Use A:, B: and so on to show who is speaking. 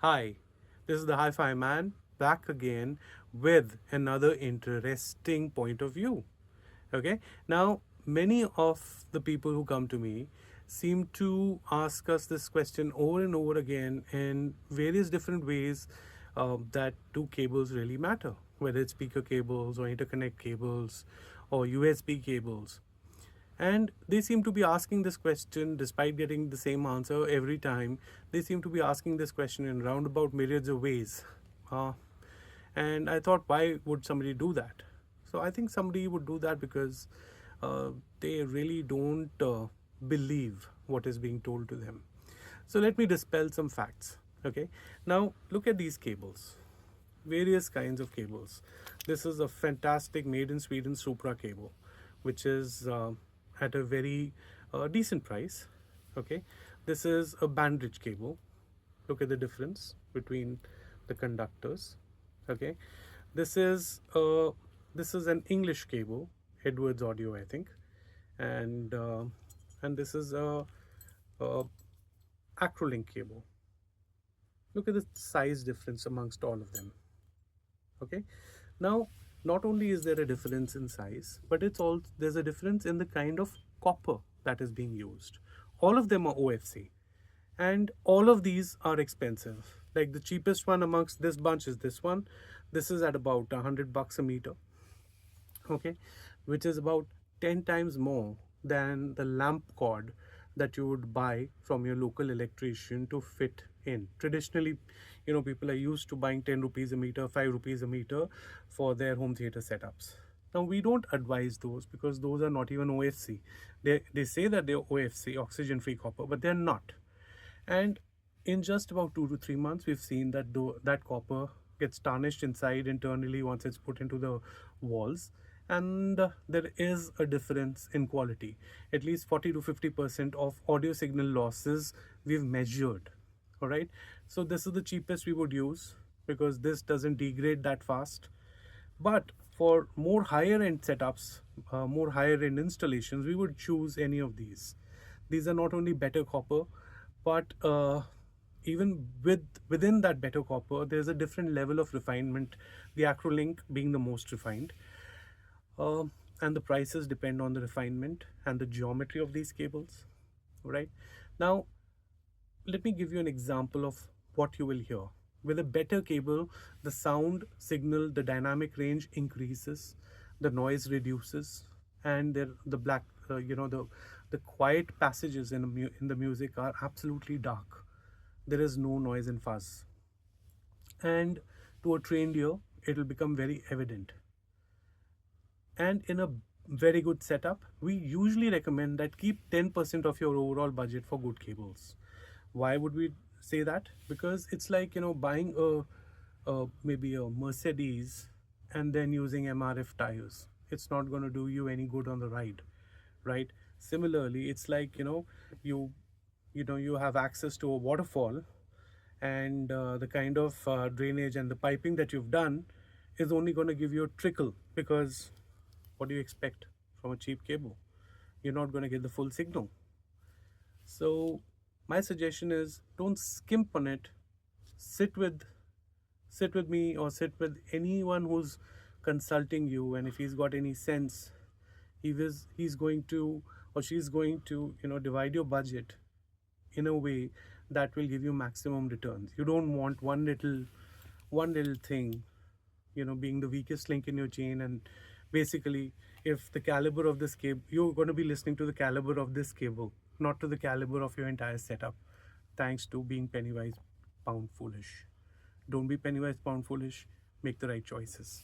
A: Hi, this is the Hi-Fi Man back again with another interesting point of view. Okay, now many of the people who come to me seem to ask us this question over and over again in various different ways that do cables really matter, whether it's speaker cables or interconnect cables or USB cables. And they seem to be asking this question despite getting the same answer every time. They seem to be asking this question in roundabout myriads of ways. Uh, and I thought, why would somebody do that? So I think somebody would do that because they really don't believe what is being told to them. So let me dispel some facts. Okay. Now look at these cables, various kinds of cables. This is a fantastic made in Sweden Supra cable, which is at a very decent price. Okay, this is a band rich cable. Look at the difference between the conductors. Okay, this is uh, this is an English cable, Edwards Audio, I think, and this is a acrolink cable. Look at the size difference amongst all of them. Okay, now not only is there a difference in size, but it's all there's a difference in the kind of copper that is being used. All of them are OFC, and all of these are expensive. Like the cheapest one amongst this bunch is this one. This is at about $100 a meter. Okay, which is about 10 times more than the lamp cord that you would buy from your local electrician to fit in. Traditionally, people are used to buying 10 rupees a meter, 5 rupees a meter for their home theater setups. Now we don't advise those because those are not even OFC. They say that they're OFC, oxygen free copper, but they're not. And in just about 2 to 3 months, we've seen that that copper gets tarnished inside internally once it's put into the walls, and there is a difference in quality. At least 40 to 50% of audio signal losses we've measured. All right. So this is the cheapest we would use because this doesn't degrade that fast. But for more higher end setups, more higher end installations, we would choose any of these. These are not only better copper, but even within that better copper, there's a different level of refinement. The acrolink being the most refined, uh, and the prices depend on the refinement and the geometry of these cables. Right now, let me give you an example of what you will hear. With a better cable, the sound signal, the dynamic range increases, the noise reduces, and the black, the quiet passages in the music are absolutely dark. There is no noise and fuzz, and to a trained ear, it will become very evident. And in a very good setup, we usually recommend that keep 10% of your overall budget for good cables. Why would we say that? Because it's like, buying maybe a Mercedes and then using MRF tires. It's not going to do you any good on the ride, right? Similarly, it's like, you you have access to a waterfall, and the kind of drainage and the piping that you've done is only going to give you a trickle, because what do you expect from a cheap cable? You're not going to get the full signal. So my suggestion is, don't skimp on it. Sit with sit with me, or sit with anyone who's consulting you, and if he's got any sense, he's going to, or she's going to, divide your budget in a way that will give you maximum returns. You don't want one little thing, being the weakest link in your chain. And basically, if the caliber of this cable, you're going to be listening to the caliber of this cable, not to the caliber of your entire setup, thanks to being penny wise pound foolish. Don't be penny wise pound foolish. Make the right choices.